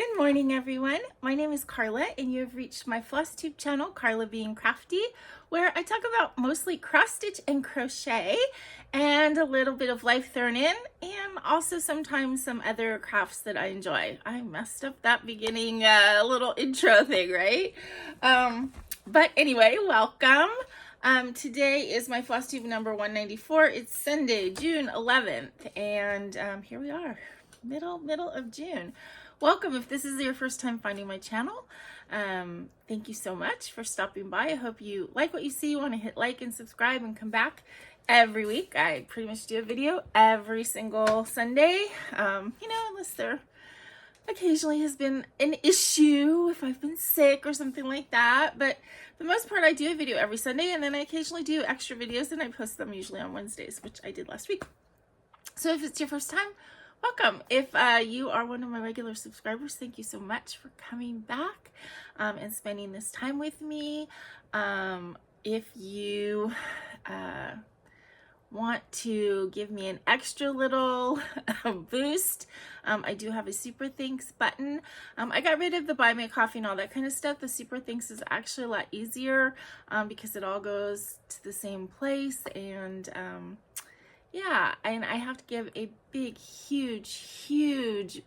Good morning, everyone. My name is Karla, and you have reached my FlossTube channel, KarlaBeingCrafty, where I talk about mostly cross stitch and crochet and a little bit of life thrown in, and also sometimes some other crafts that I enjoy. I messed up that beginning little intro thing, right? But anyway, welcome. Today is my FlossTube number 194. It's Sunday, June 11th, and here we are, middle of June. Welcome if this is your first time finding my channel. Thank you so much for stopping by. I hope you like what you see. You want to hit like and subscribe and come back every week. I pretty much do a video every single Sunday, unless there occasionally has been an issue, if I've been sick or something like that. But for the most part, I do a video every Sunday, and then I occasionally do extra videos, and I post them usually on Wednesdays, which I did last week. So if it's your first time, welcome. If you are one of my regular subscribers, thank you so much for coming back and spending this time with me. If you want to give me an extra little boost, I do have a super thanks button. I got rid of the buy me a coffee and all that kind of stuff. The super thanks is actually a lot easier because it all goes to the same place, and yeah, and I have to give a big, huge,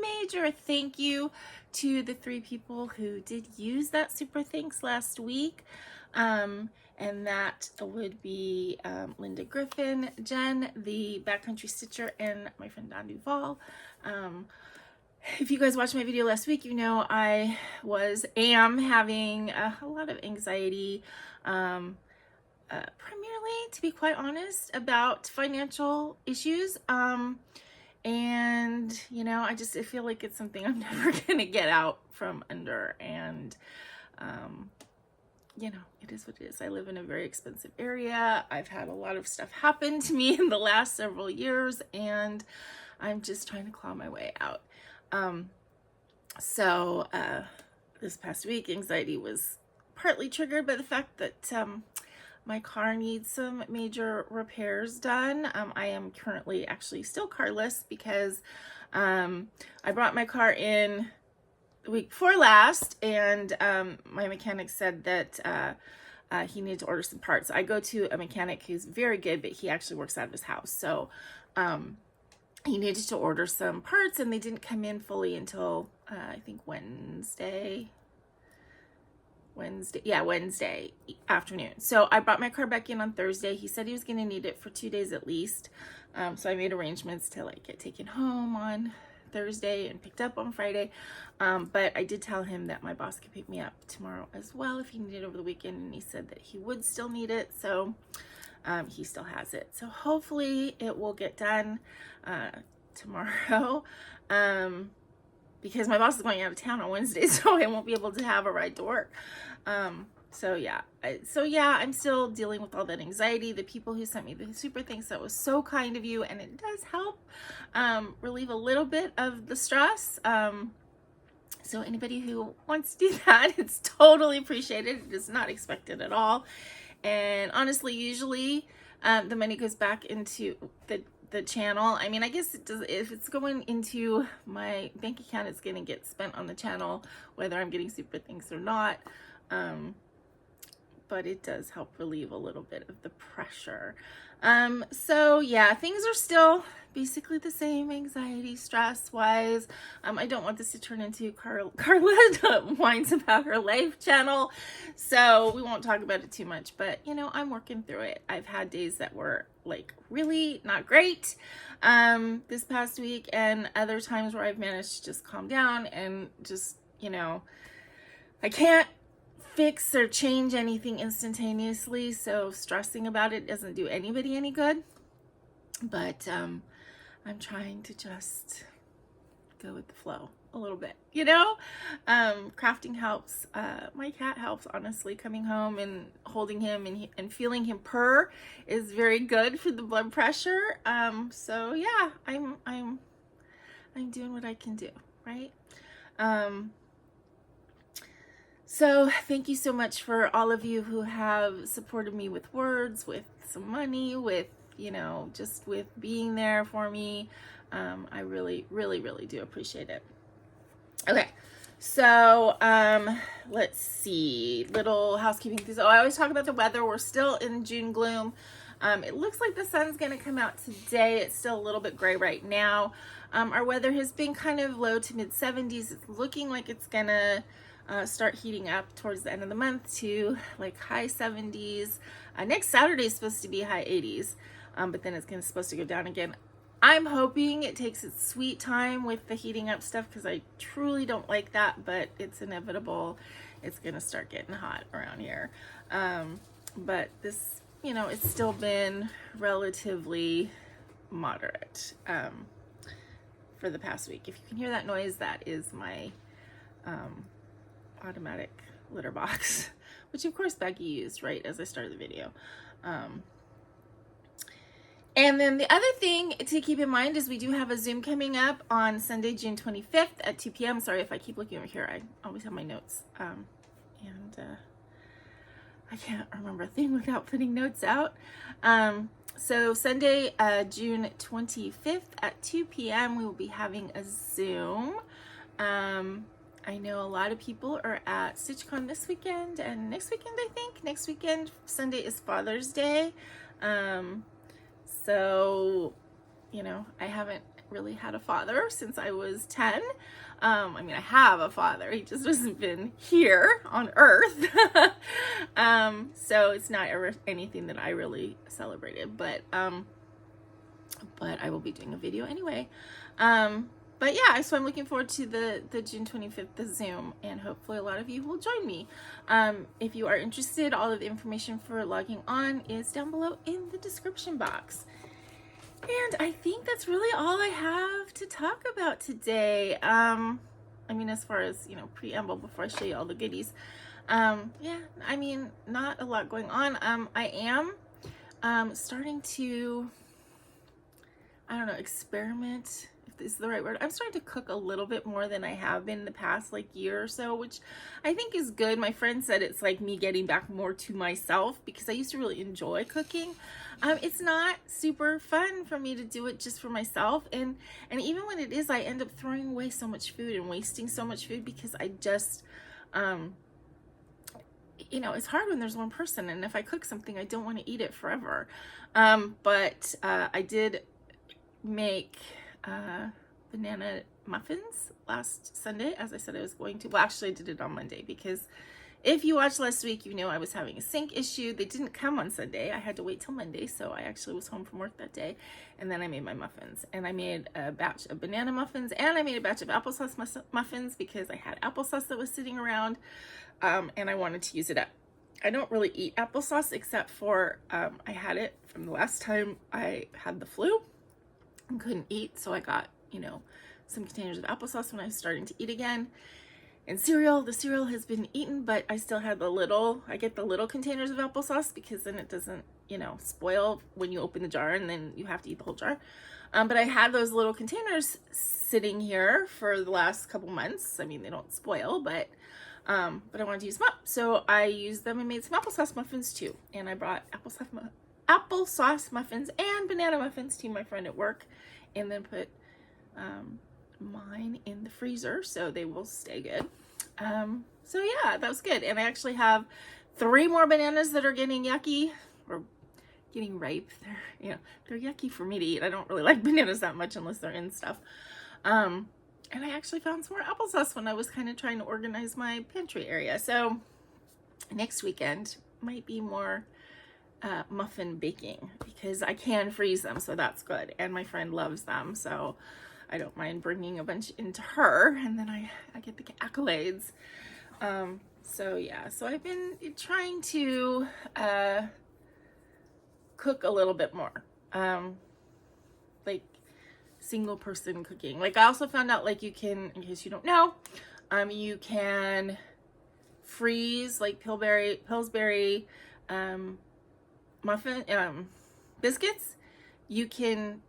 major thank you to the 3 people who did use that super thanks last week. And that would be Linda Griffin, Jen, the Backcountry Stitcher, and my friend Don Duval. If you guys watched my video last week, you know I am having a lot of anxiety, primarily, to be quite honest, about financial issues. And I feel like it's something I'm never gonna get out from under, and it is what it is. I live in a very expensive area. I've had a lot of stuff happen to me in the last several years, and I'm just trying to claw my way out. So this past week, anxiety was partly triggered by the fact that my car needs some major repairs done. I am currently actually still carless because I brought my car in the week before last, and my mechanic said that he needed to order some parts. I go to a mechanic who's very good, but he actually works out of his house. So he needed to order some parts, and they didn't come in fully until I think Wednesday afternoon. So I brought my car back in on Thursday. He said he was going to need it for 2 days at least. So I made arrangements to get taken home on Thursday and picked up on Friday. But I did tell him that my boss could pick me up tomorrow as well if he needed it over the weekend, and he said that he would still need it. So he still has it. So hopefully it will get done tomorrow. Because my boss is going out of town on Wednesday, so I won't be able to have a ride to work. So yeah, I'm still dealing with all that anxiety. The people who sent me the super thanks, that was so kind of you, and it does help relieve a little bit of the stress. So anybody who wants to do that, it's totally appreciated. It is not expected at all. And honestly, usually the money goes back into the channel. I mean, I guess it does. If it's going into my bank account, it's going to get spent on the channel, whether I'm getting super thanks or not. But it does help relieve a little bit of the pressure. So yeah, things are still basically the same, anxiety, stress wise. I don't want this to turn into Karla whines about her life channel, so we won't talk about it too much, but I'm working through it. I've had days that were really not great this past week, and other times where I've managed to just calm down and just I can't fix or change anything instantaneously, so stressing about it doesn't do anybody any good. But I'm trying to just go with the flow a little bit, crafting helps. My cat helps, honestly. Coming home and holding him and feeling him purr is very good for the blood pressure. So yeah, I'm doing what I can do, right? So thank you so much for all of you who have supported me with words, with some money, with just with being there for me. I really do appreciate it. Okay, so let's see, little housekeeping things. Oh, I always talk about the weather. We're still in June gloom. It looks like the sun's gonna come out today. It's still a little bit gray right now. Our weather has been kind of low to mid 70s. It's looking like it's gonna start heating up towards the end of the month to like high 70s. Next Saturday is supposed to be high 80s, but then it's supposed to go down again. I'm hoping it takes its sweet time with the heating up stuff, because I truly don't like that, but it's inevitable. It's gonna start getting hot around here. But this, you know, it's still been relatively moderate for the past week. If you can hear that noise, that is my automatic litter box, which of course Becky used right as I started the video. And then the other thing to keep in mind is we do have a Zoom coming up on Sunday, June 25th at 2 p.m. Sorry if I keep looking over here. I always have my notes. I can't remember a thing without putting notes out. So Sunday, June 25th at 2 p.m. we will be having a Zoom. I know a lot of people are at StitchCon this weekend and next weekend, I think. Next weekend, Sunday is Father's Day. So, you know, I haven't really had a father since I was 10. I mean, I have a father. He just hasn't been here on Earth. So it's not ever anything that I really celebrated, but I will be doing a video anyway. But yeah, so I'm looking forward to the June 25th, the Zoom, and hopefully a lot of you will join me. If you are interested, all of the information for logging on is down below in the description box. And I think that's really all I have to talk about today. I mean, as far as, you know, preamble before I show you all the goodies. Yeah, I mean, not a lot going on. I am starting to, I don't know, experiment, if this is the right word. I'm starting to cook a little bit more than I have been the past like year or so, which I think is good. My friend said it's like me getting back more to myself, because I used to really enjoy cooking. It's not super fun for me to do it just for myself, and even when it is, I end up throwing away so much food and wasting so much food, because I just you know, it's hard when there's one person, and if I cook something, I don't want to eat it forever. But I did make banana muffins last Sunday, as I said I was going to. Well, actually I did it on Monday, because if you watched last week, you know I was having a sink issue. They didn't come on Sunday. I had to wait till Monday, so I actually was home from work that day, and then I made my muffins. And I made a batch of banana muffins, and I made a batch of applesauce muffins, because I had applesauce that was sitting around, and I wanted to use it up. I don't really eat applesauce, except for I had it from the last time I had the flu and couldn't eat, so I got, you know, some containers of applesauce when I was starting to eat again. And cereal, the cereal has been eaten, but I still had I get the little containers of applesauce, because then it doesn't, you know, spoil when you open the jar, and then you have to eat the whole jar. But I had those little containers sitting here for the last couple months. I mean, they don't spoil, but I wanted to use them up. So I used them and made some applesauce muffins too. And I brought applesauce muffins and banana muffins to my friend at work, and then put mine in the freezer so they will stay good. So yeah, that was good. And I actually have 3 more bananas that are getting yucky, or getting ripe. They're yucky for me to eat. I don't really like bananas that much unless they're in stuff. And I actually found some more applesauce when I was kind of trying to organize my pantry area. So next weekend might be more muffin baking, because I can freeze them, so that's good. And my friend loves them, so I don't mind bringing a bunch into her, and then I get the accolades. So yeah, so I've been trying to cook a little bit more, like single person cooking. Like I also found out, like, you can, in case you don't know, you can freeze like Pillsbury muffin biscuits. You can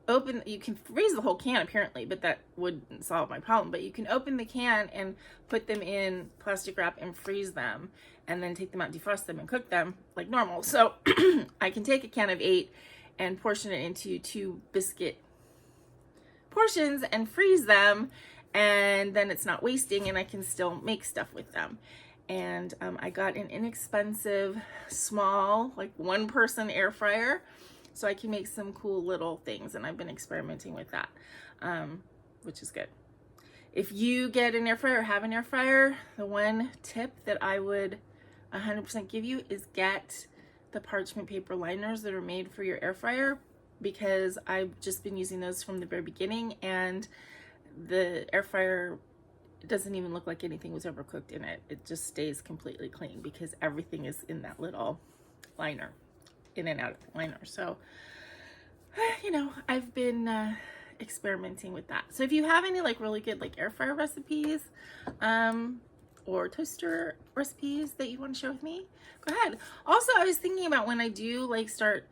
freeze the whole can apparently, but that wouldn't solve my problem. But you can open the can and put them in plastic wrap and freeze them, and then take them out, defrost them, and cook them like normal. So I can take a can of 8 and portion it into 2 biscuit portions and freeze them, and then it's not wasting and I can still make stuff with them. And I got an inexpensive, small, like 1-person air fryer, so I can make some cool little things, and I've been experimenting with that, which is good. If you get an air fryer or have an air fryer, the one tip that I would 100% give you is get the parchment paper liners that are made for your air fryer, because I've just been using those from the very beginning, and the air fryer doesn't even look like anything was ever cooked in it. It just stays completely clean because everything is in that little liner, in and out of the liner. So, you know, I've been experimenting with that. So if you have any like really good like air fryer recipes or toaster recipes that you want to share with me, go ahead. Also, I was thinking about when I do like start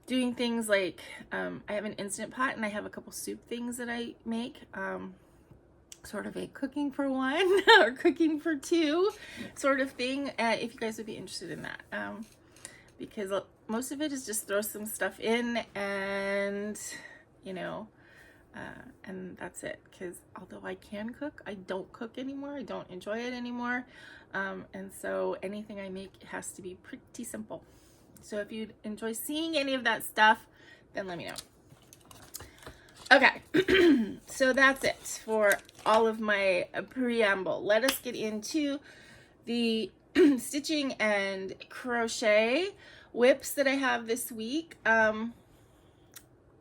doing things like I have an Instant Pot and I have a couple soup things that I make, sort of a cooking for one or cooking for two sort of thing, if you guys would be interested in that, because most of it is just throw some stuff in and, you know, and that's it. Because although I can cook, I don't cook anymore. I don't enjoy it anymore, and so anything I make has to be pretty simple. So if you'd enjoy seeing any of that stuff, then let me know. Okay, so that's it for all of my preamble. Let us get into the stitching and crochet whips that I have this week. I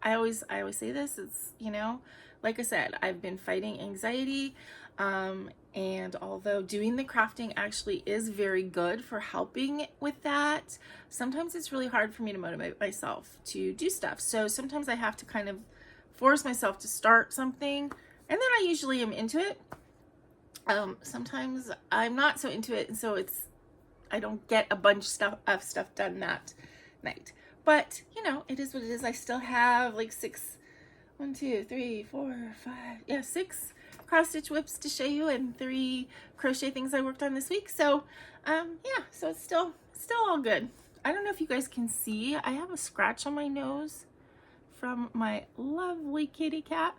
always say this, it's, you know, like I said, I've been fighting anxiety, and although doing the crafting actually is very good for helping with that, sometimes it's really hard for me to motivate myself to do stuff. So sometimes I have to kind of force myself to start something, and then I usually am into it. Sometimes I'm not so into it, and so I don't get a bunch of stuff done that night. But you know, it is what it is. I still have like 6 cross stitch whips to show you, and 3 crochet things I worked on this week. So yeah, so it's still all good. I don't know if you guys can see, I have a scratch on my nose from my lovely kitty cat.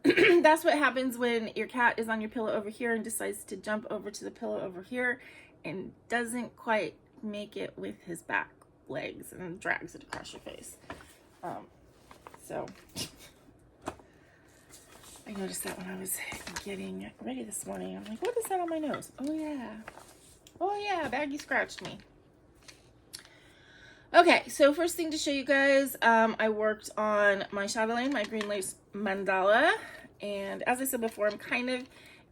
That's what happens when your cat is on your pillow over here and decides to jump over to the pillow over here and doesn't quite make it with his back legs and drags it across your face. So I noticed that when I was getting ready this morning. I'm like, what is that on my nose? Oh yeah, Baggy scratched me. Okay, so first thing to show you guys, I worked on my Chatelaine, my green lace mandala, and as I said before, I'm kind of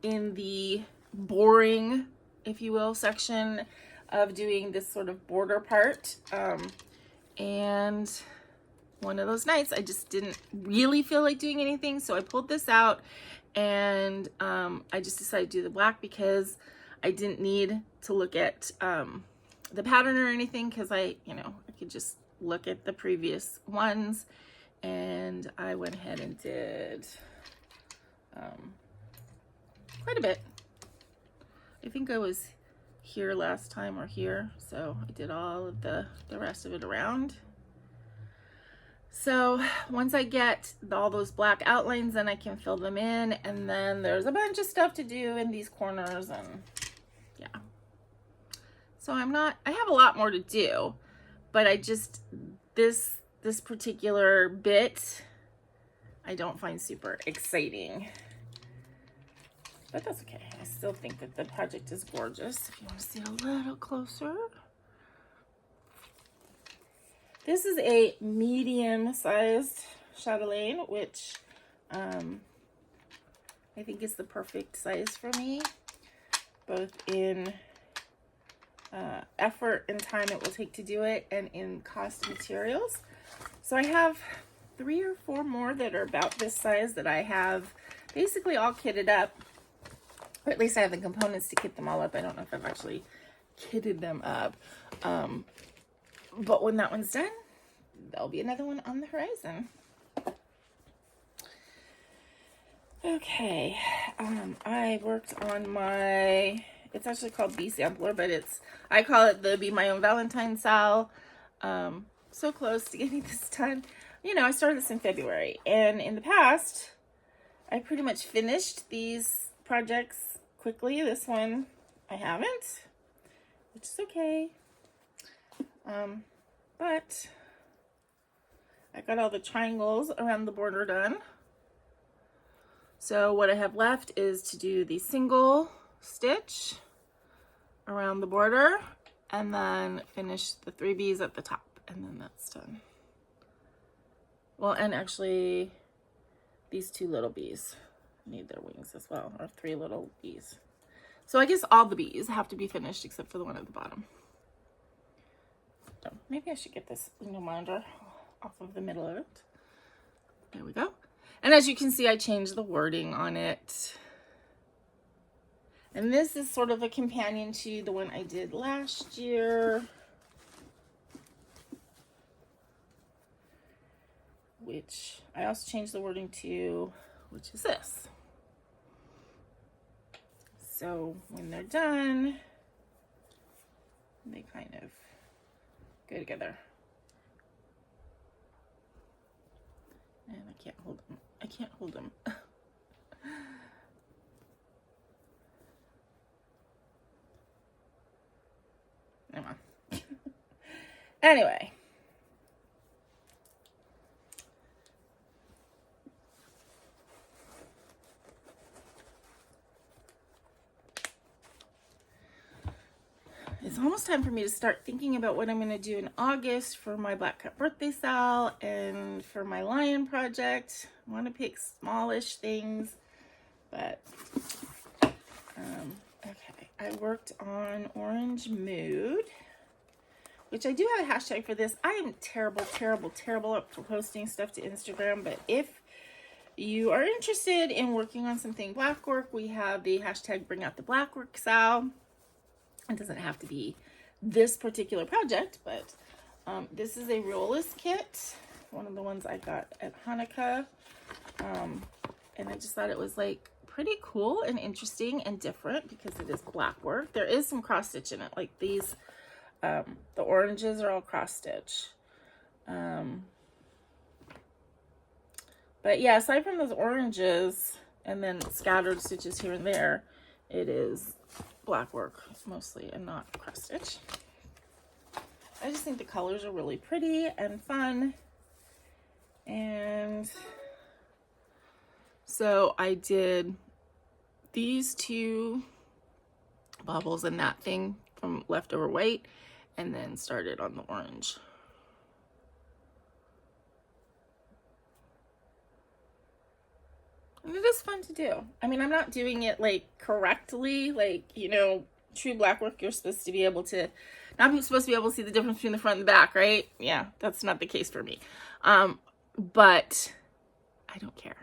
in the boring, if you will, section of doing this sort of border part, and one of those nights I just didn't really feel like doing anything, so I pulled this out, and I just decided to do the black because I didn't need to look at the pattern or anything, because I could just look at the previous ones, and I went ahead and did quite a bit. I think I was here last time or here, so I did all of the rest of it around. So once I get all those black outlines, then I can fill them in, and then there's a bunch of stuff to do in these corners, and yeah. So I have a lot more to do, but I just, this particular bit, I don't find super exciting, but that's okay. I still think that the project is gorgeous. If you want to see a little closer. This is a medium-sized Chatelaine, which I think is the perfect size for me, both in effort and time it will take to do it, and in cost of materials. So I have 3 or 4 more that are about this size that I have basically all kitted up, or at least I have the components to kit them all up. I don't know if I've actually kitted them up. But when that one's done, there'll be another one on the horizon. Okay, I worked on my, it's actually called B Sampler, but I call it the Be My Own Valentine SAL. So close to getting this done. You know, I started this in February, and in the past, I pretty much finished these projects quickly. This one I haven't, which is okay. But I got all the triangles around the border done. So what I have left is to do the single stitch around the border and then finish the 3 bees at the top, and then that's done. Well, and actually these 2 little bees need their wings as well, or 3 little bees. So I guess all the bees have to be finished except for the one at the bottom. So maybe I should get this needle monitor off of the middle of it. There we go. And as you can see, I changed the wording on it. And this is sort of a companion to the one I did last year, which I also changed the wording to, which is this. So when they're done, they kind of go together. And I can't hold them. I can't hold them. Never mind. Anyway. It's almost time for me to start thinking about what I'm going to do in August for my Black Cat birthday sale and for my lion project. I want to pick smallish things, but okay. I worked on Orange Mood, which I do have a hashtag for this. I am terrible at posting stuff to Instagram, but if you are interested in working on something blackwork, we have the hashtag Bring Out the BlackworkSAL. It doesn't have to be this particular project, but this is a rollers kit, one of the ones I got at Hanukkah, and I just thought it was like pretty cool and interesting and different because it is black work. There is some cross stitch in it, like these, the oranges are all cross stitch. But yeah, aside from those oranges and then scattered stitches here and there, it is black work mostly and not cross stitch. I just think the colors are really pretty and fun. And so I did these 2 baubles and that thing from leftover white and then started on the orange. And it is fun to do. I mean, I'm not doing it like correctly, like, you know, true blackwork, you're supposed to be able to, not supposed to be able to see the difference between the front and the back, right? Yeah, that's not the case for me. But I don't care.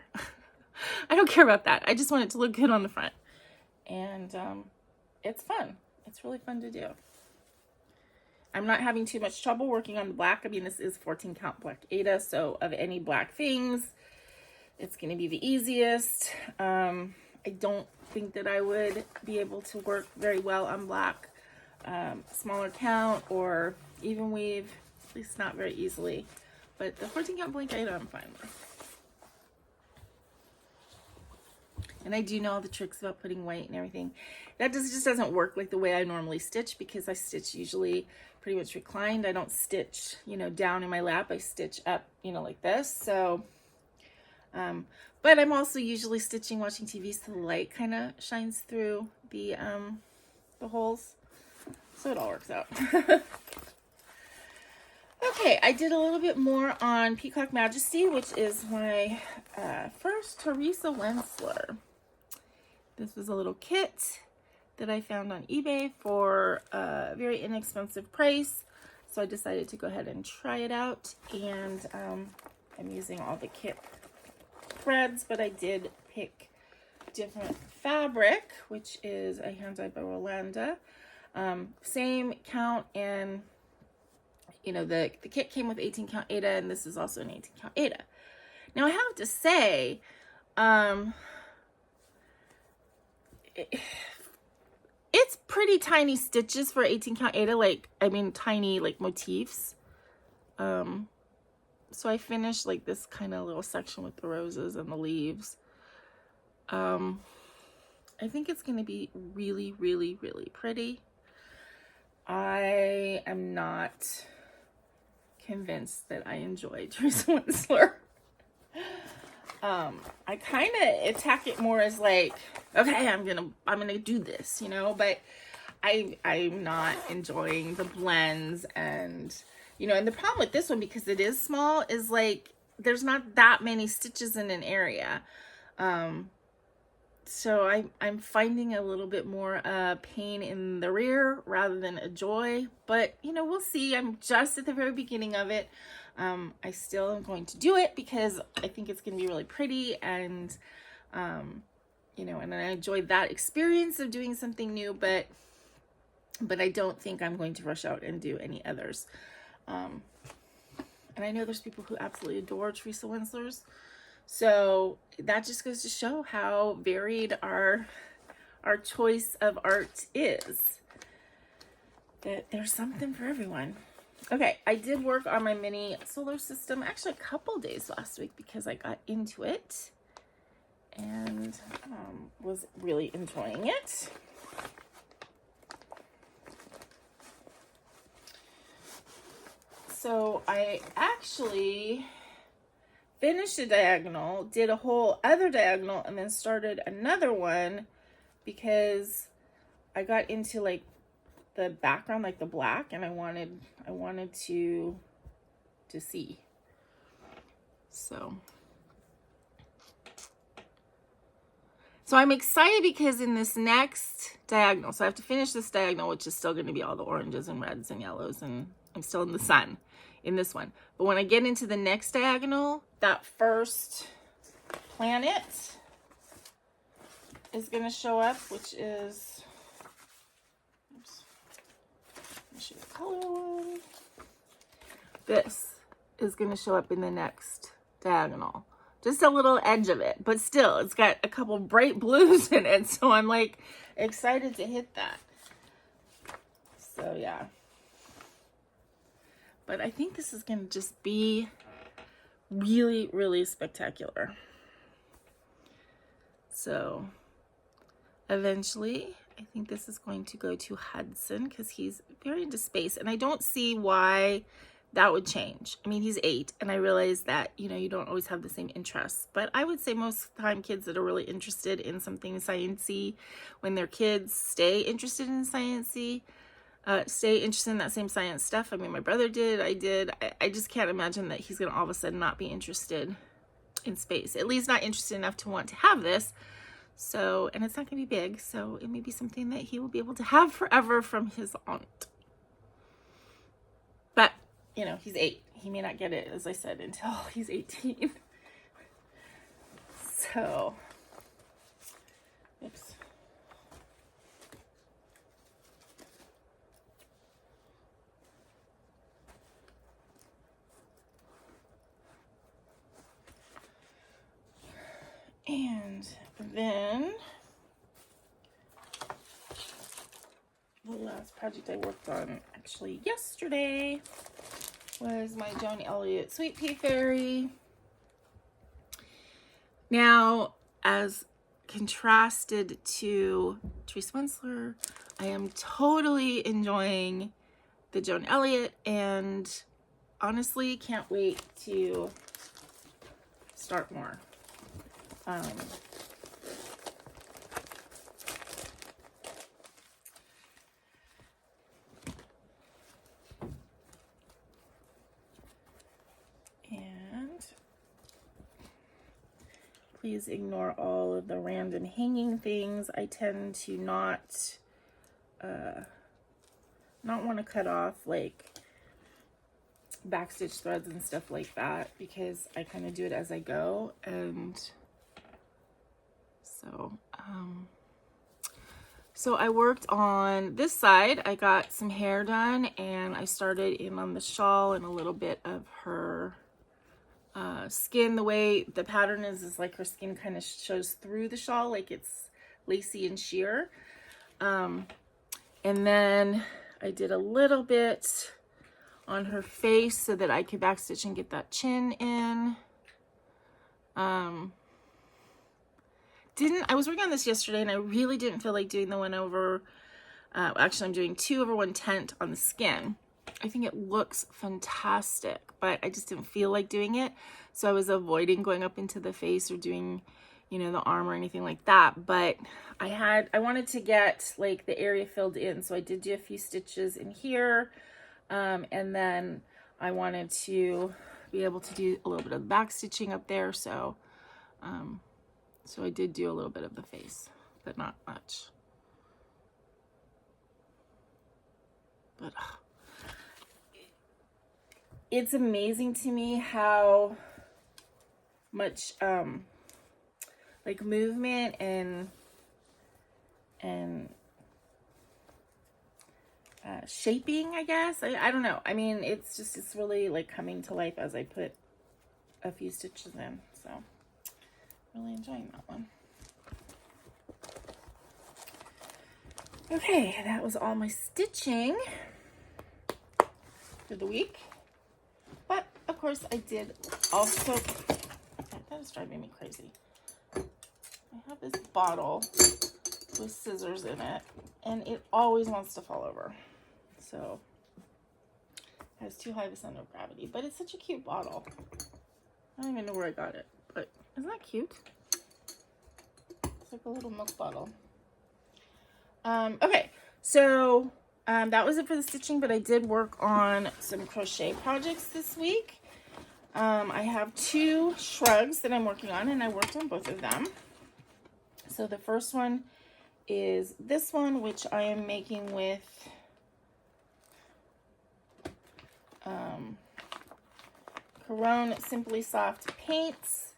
I don't care about that. I just want it to look good on the front. And it's fun. It's really fun to do. I'm not having too much trouble working on the black. I mean, this is 14 count black Aida, so of any black things, it's going to be the easiest. I don't think that I would be able to work very well on black, smaller count or even weave, at least not very easily. But the 14 count blank Aida, I'm fine with. And I do know all the tricks about putting white and everything. That just doesn't work like the way I normally stitch, because I stitch usually pretty much reclined. I don't stitch, you know, down in my lap. I stitch up, you know, like this. So, but I'm also usually stitching, watching TV, so the light kind of shines through the holes. So it all works out. Okay, I did a little bit more on Peacock Majesty, which is my first Theresa Wentzler. This was a little kit that I found on eBay for a very inexpensive price. So I decided to go ahead and try it out. And I'm using all the kit threads, but I did pick different fabric, which is a hand dyed by Rolanda. Same count, and you know, the kit came with 18 count Aida, and this is also an 18 count Aida. Now I have to say, it's pretty tiny stitches for 18 count Aida, like, I mean, tiny like motifs. So I finished like this kind of little section with the roses and the leaves. I think it's going to be really, really, really pretty. I am not convinced that I enjoy Theresa Wentzler. I kind of attack it more as like, okay, I'm gonna do this, you know, but I'm not enjoying the blends. And you know, and the problem with this one, because it is small, is like there's not that many stitches in an area. So I'm finding a little bit more pain in the rear rather than a joy, but you know, we'll see. I'm just at the very beginning of it. I still am going to do it because I think it's going to be really pretty, and you know, and I enjoyed that experience of doing something new, but I don't think I'm going to rush out and do any others. And I know there's people who absolutely adore Theresa Wentzler's. So that just goes to show how varied our choice of art is. That there's something for everyone. Okay, I did work on my mini solar system actually a couple days last week because I got into it and was really enjoying it. So I actually finished a diagonal, did a whole other diagonal, and then started another one because I got into like the background, like the black, and I wanted to see. So I'm excited because in this next diagonal, so I have to finish this diagonal, which is still going to be all the oranges and reds and yellows, and I'm still in the sun in this one. But when I get into the next diagonal, that first planet is going to show up, which is, oops, let me show you the color one. This is going to show up in the next diagonal. Just a little edge of it, but still, it's got a couple bright blues in it, so I'm like excited to hit that. So yeah. But I think this is going to just be really, really spectacular. So eventually, I think this is going to go to Hudson because he's very into space. And I don't see why that would change. I mean, he's 8, and I realize that, you know, you don't always have the same interests. But I would say most of the time kids that are really interested in something sciencey, when they're kids, stay interested in sciencey. Stay interested in that same science stuff. I mean, my brother did, I did. I just can't imagine that he's going to all of a sudden not be interested in space. At least not interested enough to want to have this. So, and it's not going to be big, so it may be something that he will be able to have forever from his aunt. But, you know, he's 8. He may not get it, as I said, until he's 18. So, oops. And then the last project I worked on actually yesterday was my Joan Elliott Sweet Pea Fairy. Now, as contrasted to Theresa Wentzler, I am totally enjoying the Joan Elliott, and honestly can't wait to start more. And please ignore all of the random hanging things. I tend to not want to cut off like backstitch threads and stuff like that because I kind of do it as I go. And so I worked on this side. I got some hair done, and I started in on the shawl and a little bit of her skin. The way the pattern is like her skin kind of shows through the shawl, like it's lacy and sheer. And then I did a little bit on her face so that I could backstitch and get that chin in. I was working on this yesterday and I really didn't feel like doing the one over, actually I'm doing 2 over 1/10 on the skin. I think it looks fantastic, but I just didn't feel like doing it. So I was avoiding going up into the face or doing, you know, the arm or anything like that. But I wanted to get like the area filled in. So I did do a few stitches in here. And then I wanted to be able to do a little bit of back stitching up there. So, so I did do a little bit of the face, but not much. But it's amazing to me how much like movement and shaping, I guess. I don't know. I mean, it's really like coming to life as I put a few stitches in. So really enjoying that one. Okay, that was all my stitching for the week. But of course I did also, that is driving me crazy. I have this bottle with scissors in it and it always wants to fall over. So it has too high of a center of gravity, but it's such a cute bottle. I don't even know where I got it, but isn't that cute? It's like a little milk bottle. Okay, so that was it for the stitching, but I did work on some crochet projects this week. I have 2 shrugs that I'm working on, and I worked on both of them. So the first one is this one, which I am making with Caron Simply Soft paints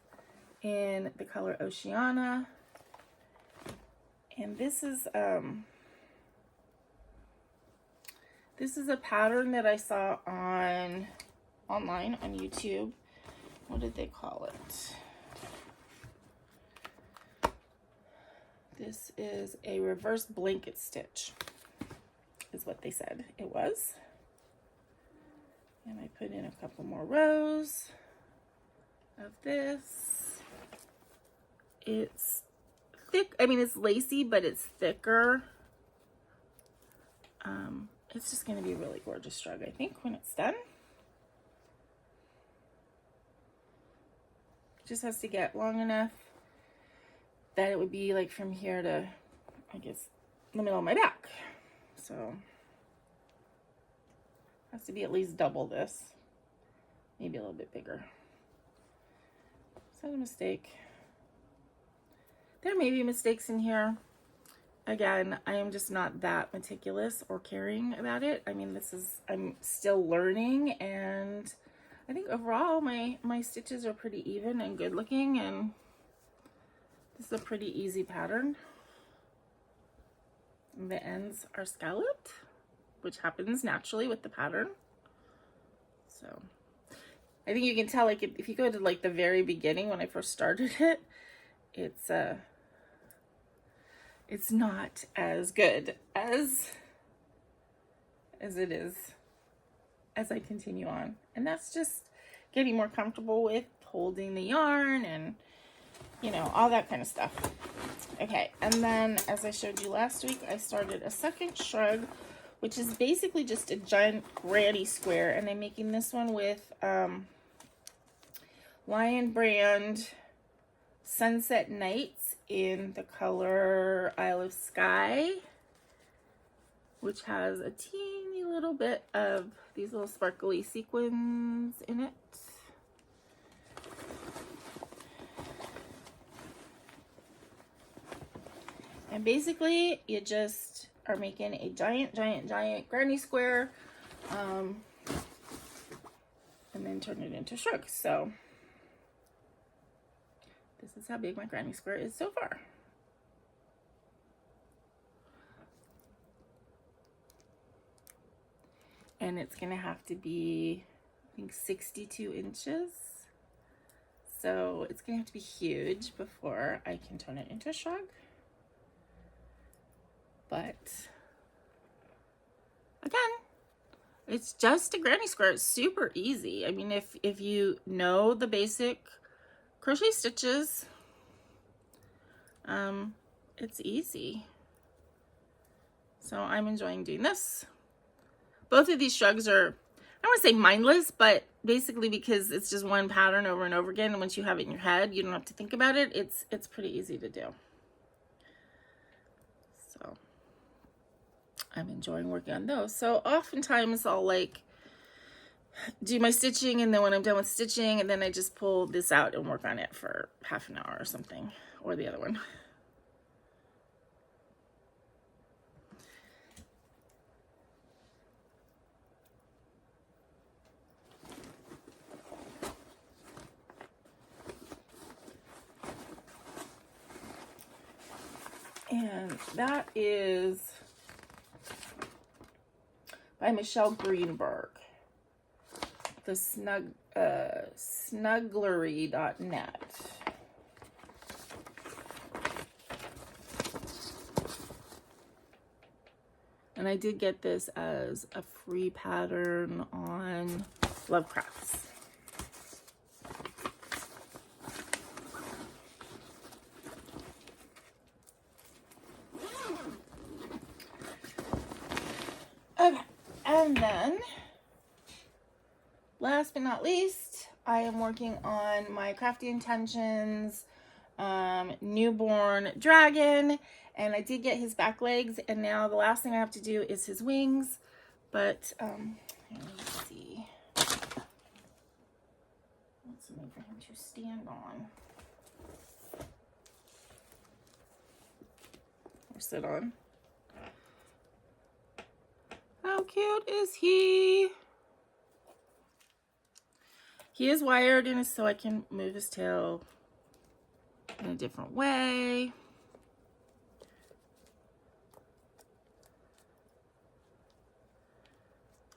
in the color Oceana. And this is a pattern that I saw online on YouTube. What did they call it? This is a reverse blanket stitch, is what they said it was. And I put in a couple more rows of this. It's thick. I mean, it's lacy, but it's thicker. It's just going to be a really gorgeous shrug, I think, when it's done. Just has to get long enough that it would be like from here to, I guess, the middle of my back. So has to be at least double this, maybe a little bit bigger. Is that a mistake? There may be mistakes in here. Again, I am just not that meticulous or caring about it. I mean, I'm still learning, and I think overall my stitches are pretty even and good looking, and this is a pretty easy pattern. And the ends are scalloped, which happens naturally with the pattern. So I think you can tell, like, if you go to like the very beginning when I first started it, it's not as good as it is as I continue on. And that's just getting more comfortable with holding the yarn and, you know, all that kind of stuff. Okay, and then as I showed you last week, I started a second shrug, which is basically just a giant granny square, and I'm making this one with Lion Brand Sunset Nights in the color Isle of Skye, which has a teeny little bit of these little sparkly sequins in it. And basically you just are making a giant granny square and then turn it into shrugs. So this is how big my granny square is so far. And it's gonna have to be, I think, 62 inches. So it's gonna have to be huge before I can turn it into a shrug. But again, it's just a granny square. It's super easy. I mean, if you know the basic crochet stitches, it's easy. So I'm enjoying doing this. Both of these shrugs are, I don't want to say mindless, but basically because it's just one pattern over and over again, and once you have it in your head, you don't have to think about it. It's pretty easy to do. So I'm enjoying working on those. So oftentimes I'll like do my stitching, and then when I'm done with stitching, and then I just pull this out and work on it for half an hour or something, or the other one. And that is by Michelle Greenberg, the snugglery.net. And I did get this as a free pattern on Lovecrafts. Okay, and then last but not least, I am working on my Crafty Intentions newborn dragon, and I did get his back legs, and now the last thing I have to do is his wings. But let me see, what's something for him to stand on or sit on. How cute is he? He is wired in so I can move his tail in a different way.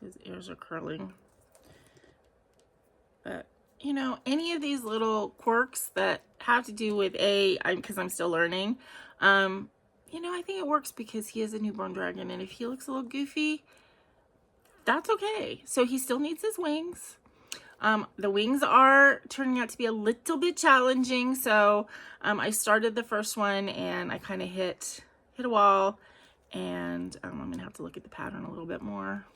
His ears are curling. But, you know, any of these little quirks that have to do with because I'm still learning, you know, I think it works because he is a newborn dragon, and if he looks a little goofy, that's okay. So he still needs his wings. The wings are turning out to be a little bit challenging. So I started the first one and I kind of hit a wall, and I'm gonna have to look at the pattern a little bit more.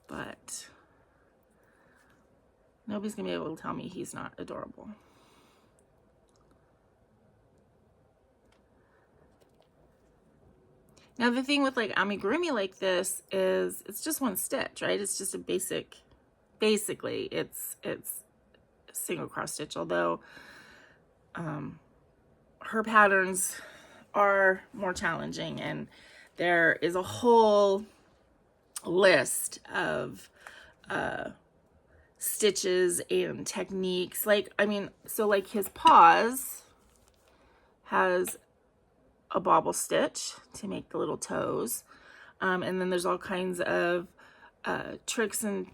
But nobody's gonna be able to tell me he's not adorable. Now the thing with like amigurumi like this is it's just one stitch, right? It's just a basically it's a single cross stitch, although her patterns are more challenging, and there is a whole list of stitches and techniques. Like, I mean, so like his paws has a bobble stitch to make the little toes, and then there's all kinds of tricks and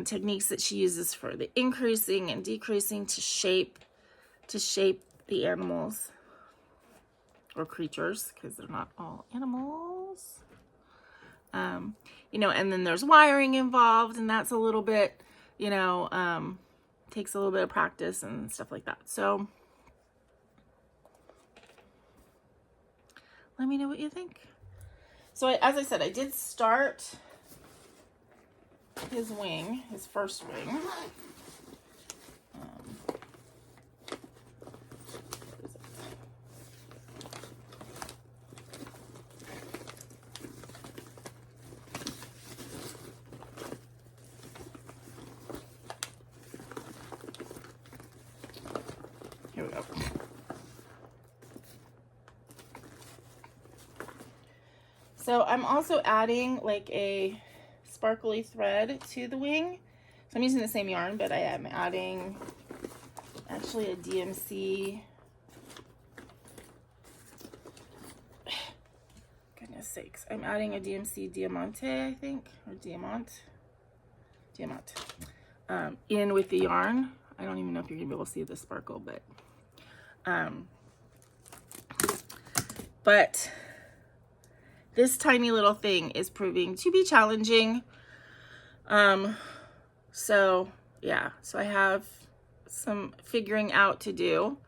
techniques that she uses for the increasing and decreasing to shape the animals or creatures, because they're not all animals. You know, and then there's wiring involved, and that's a little bit, you know, takes a little bit of practice and stuff like that. So let me know what you think. So as I said, I did start his wing, his first wing. Here we go. So I'm also adding like a sparkly thread to the wing. So I'm using the same yarn, but I am adding actually a DMC. Goodness sakes. I'm adding a DMC Diamante, I think, or Diamant, in with the yarn. I don't even know if you're gonna be able to see the sparkle, but this tiny little thing is proving to be challenging. So yeah, so I have some figuring out to do.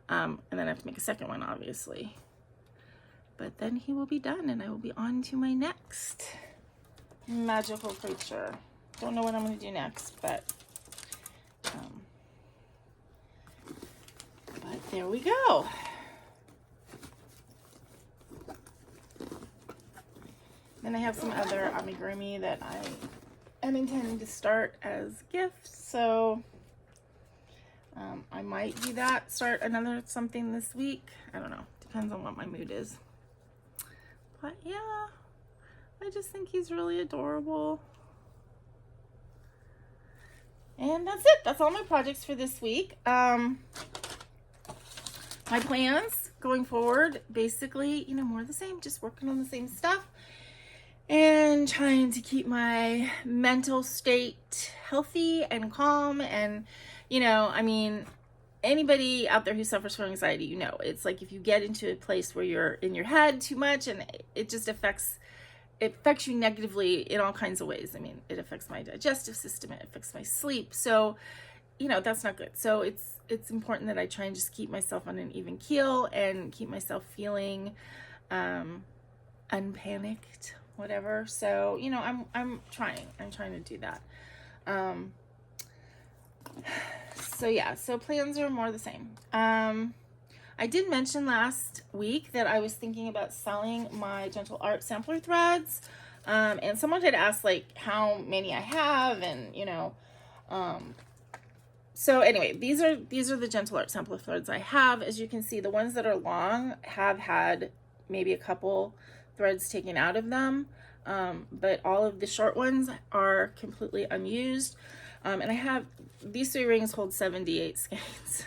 And then I have to make a second one, obviously. But then he will be done, and I will be on to my next magical creature. Don't know what I'm going to do next, but there we go. Then I have some other amigurumi that I am intending to start as gifts, so I might do that, start another something this week. I don't know, depends on what my mood is. But yeah, I just think he's really adorable. And that's it. That's all my projects for this week. My plans going forward, basically, you know, more of the same, just working on the same stuff and trying to keep my mental state healthy and calm. And, you know, I mean, anybody out there who suffers from anxiety, you know, it's like if you get into a place where you're in your head too much, and it just affects you negatively in all kinds of ways. I mean, it affects my digestive system, it affects my sleep. So, you know, that's not good. So it's important that I try and just keep myself on an even keel and keep myself feeling unpanicked, whatever. So, you know, I'm trying to do that. So yeah, so plans are more the same. I did mention last week that I was thinking about selling my Gentle Art sampler threads. And someone had asked like how many I have, and you know, so anyway, these are the Gentle Art sampler threads I have. As you can see, the ones that are long have had maybe a couple threads taken out of them. But all of the short ones are completely unused. And I have, these 3 rings hold 78 skeins.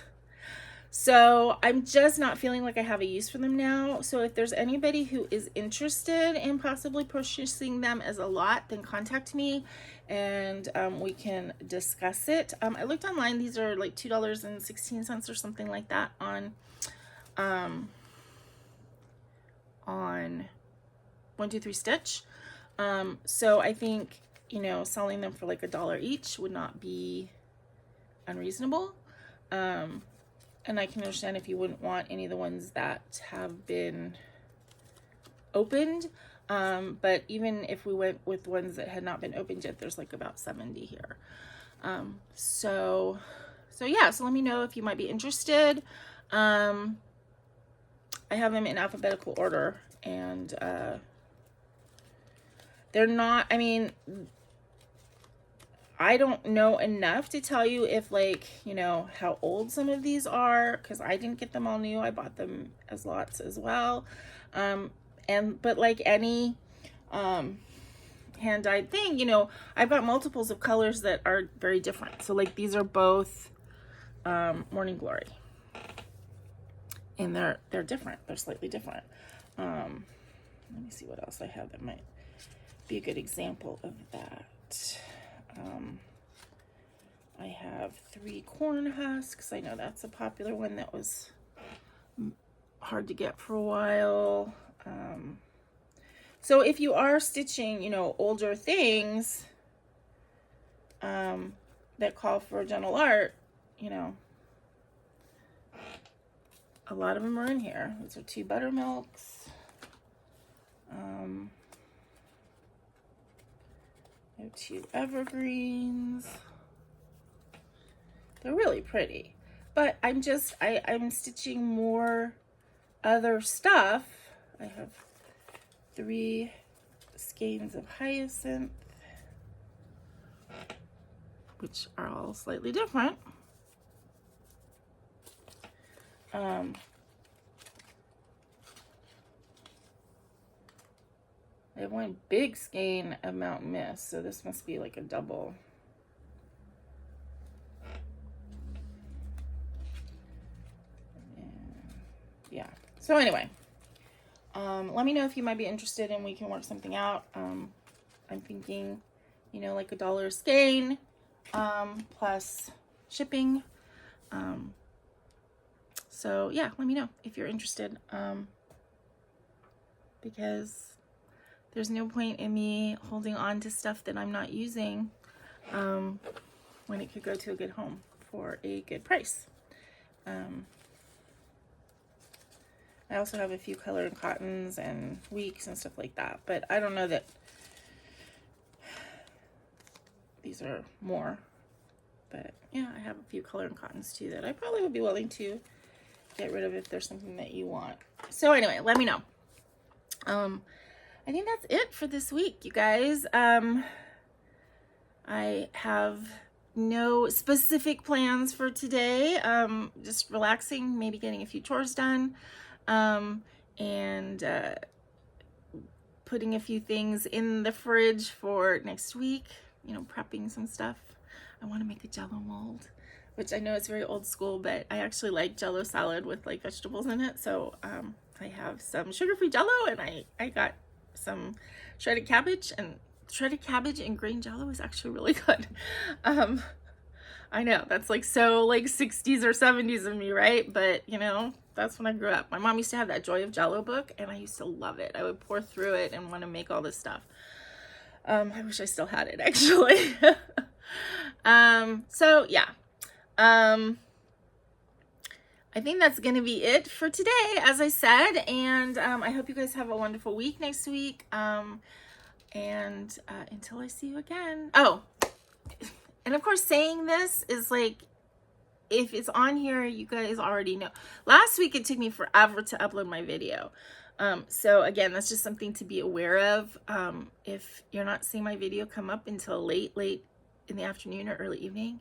So I'm just not feeling like I have a use for them now. So if there's anybody who is interested in possibly purchasing them as a lot, then contact me and we can discuss it. I looked online. These are like $2.16 or something like that on 123 Stitch. So I think, you know, selling them for like $1 each would not be unreasonable. And I can understand if you wouldn't want any of the ones that have been opened. But even if we went with ones that had not been opened yet, there's like about 70 here. So yeah, so let me know if you might be interested. I have them in alphabetical order, and they're not, I mean, I don't know enough to tell you if, like, you know, how old some of these are, because I didn't get them all new. I bought them as lots as well. But like any hand-dyed thing, you know, I've got multiples of colors that are very different. So like these are both Morning Glory. And they're different. They're slightly different. Let me see what else I have that might be a good example of that. I have 3 corn husks. I know that's a popular one that was hard to get for a while. So if you are stitching, you know, older things that call for gentle art, you know, a lot of them are in here. These are 2 buttermilks. I have 2 evergreens. They're really pretty, but I'm stitching more other stuff. I have 3 skeins of hyacinth, which are all slightly different. I have 1 big skein of Mountain Mist, so this must be like a double. And yeah, so anyway, let me know if you might be interested and we can work something out. I'm thinking, you know, like $1 a skein, plus shipping. So yeah, let me know if you're interested, because there's no point in me holding on to stuff that I'm not using when it could go to a good home for a good price. I also have a few colored cottons and weeks and stuff like that, but I don't know that these are more. But yeah, I have a few colored cottons too that I probably would be willing to get rid of if there's something that you want. So anyway, let me know. I think that's it for this week, you guys. I have no specific plans for today. Just relaxing, maybe getting a few chores done, and putting a few things in the fridge for next week, you know, prepping some stuff. I want to make a Jell-O mold, which I know it's very old school, but I actually like Jell-O salad with like vegetables in it. So I have some sugar-free Jell-O, and I got some shredded cabbage, and green Jell-O is actually really good. I know that's like so like 60s or 70s of me, right? But you know, that's when I grew up. My mom used to have that Joy of Jell-O book, and I used to love it. I would pour through it and want to make all this stuff. I wish I still had it, actually. So yeah, I think that's gonna be it for today, as I said, and I hope you guys have a wonderful week next week, and until I see you again. Oh, and of course, saying this is like, if it's on here, you guys already know. Last week it took me forever to upload my video, so again, that's just something to be aware of. If you're not seeing my video come up until late in the afternoon or early evening,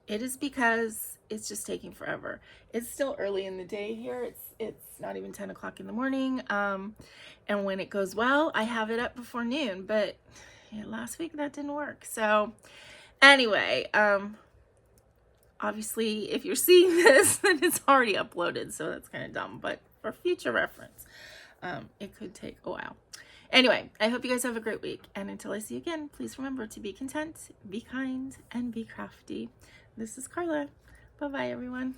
it is because it's just taking forever. It's still early in the day here. It's not even 10 o'clock in the morning. And when it goes well, I have it up before noon, but yeah, last week that didn't work. So anyway, obviously if you're seeing this, then it's already uploaded. So that's kind of dumb, but for future reference, it could take a while. Anyway, I hope you guys have a great week. And until I see you again, please remember to be content, be kind, and be crafty. This is Karla. Bye-bye, everyone.